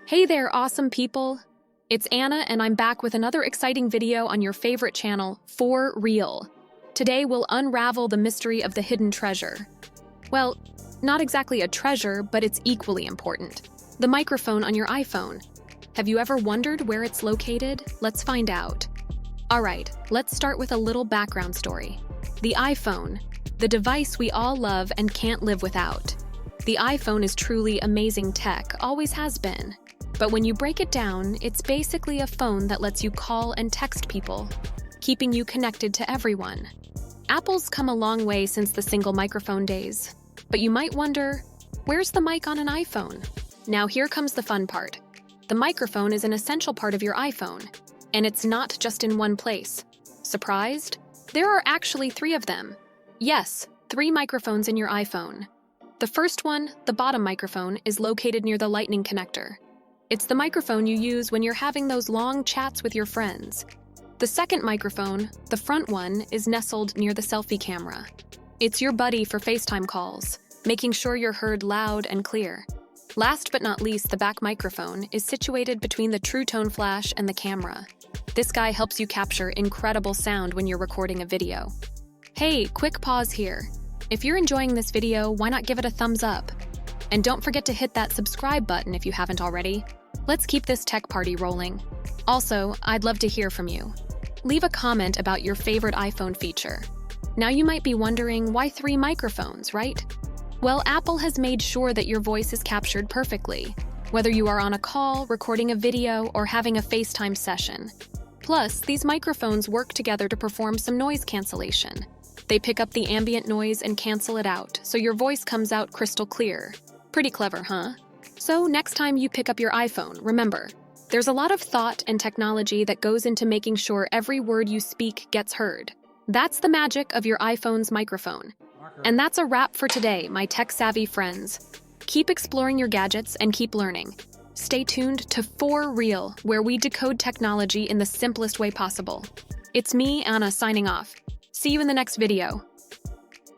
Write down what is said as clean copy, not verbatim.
Hey there, awesome people! It's Anna, and I'm back with another exciting video on your favorite channel, For Real. Today we'll unravel the mystery of the hidden treasure. Well, not exactly a treasure, but it's equally important. The microphone on your iPhone. Have you ever wondered where it's located? Let's find out. Alright, let's start with a little background story. The iPhone, the device we all love and can't live without. The iPhone is truly amazing tech, always has been. But when you break it down, it's basically a phone that lets you call and text people, keeping you connected to everyone. Apple's come a long way since the single microphone days. But you might wonder, where's the mic on an iPhone? Now here comes the fun part. The microphone is an essential part of your iPhone, and it's not just in one place. Surprised? There are actually 3 of them. Yes, 3 microphones in your iPhone. The first one, the bottom microphone, is located near the lightning connector. It's the microphone you use when you're having those long chats with your friends. The second microphone, the front one, is nestled near the selfie camera. It's your buddy for FaceTime calls, making sure you're heard loud and clear. Last but not least, the back microphone is situated between the True Tone flash and the camera. This guy helps you capture incredible sound when you're recording a video. Hey, quick pause here. If you're enjoying this video, why not give it a thumbs up? And don't forget to hit that subscribe button if you haven't already. Let's keep this tech party rolling. Also, I'd love to hear from you. Leave a comment about your favorite iPhone feature. Now you might be wondering, why 3 microphones, right? Well, Apple has made sure that your voice is captured perfectly, whether you are on a call, recording a video, or having a FaceTime session. Plus, these microphones work together to perform some noise cancellation. They pick up the ambient noise and cancel it out, so your voice comes out crystal clear. Pretty clever, huh? So next time you pick up your iPhone, remember, there's a lot of thought and technology that goes into making sure every word you speak gets heard. That's the magic of your iPhone's microphone. And that's a wrap for today, my tech-savvy friends. Keep exploring your gadgets and keep learning. Stay tuned to For Real, where we decode technology in the simplest way possible. It's me, Anna, signing off. See you in the next video.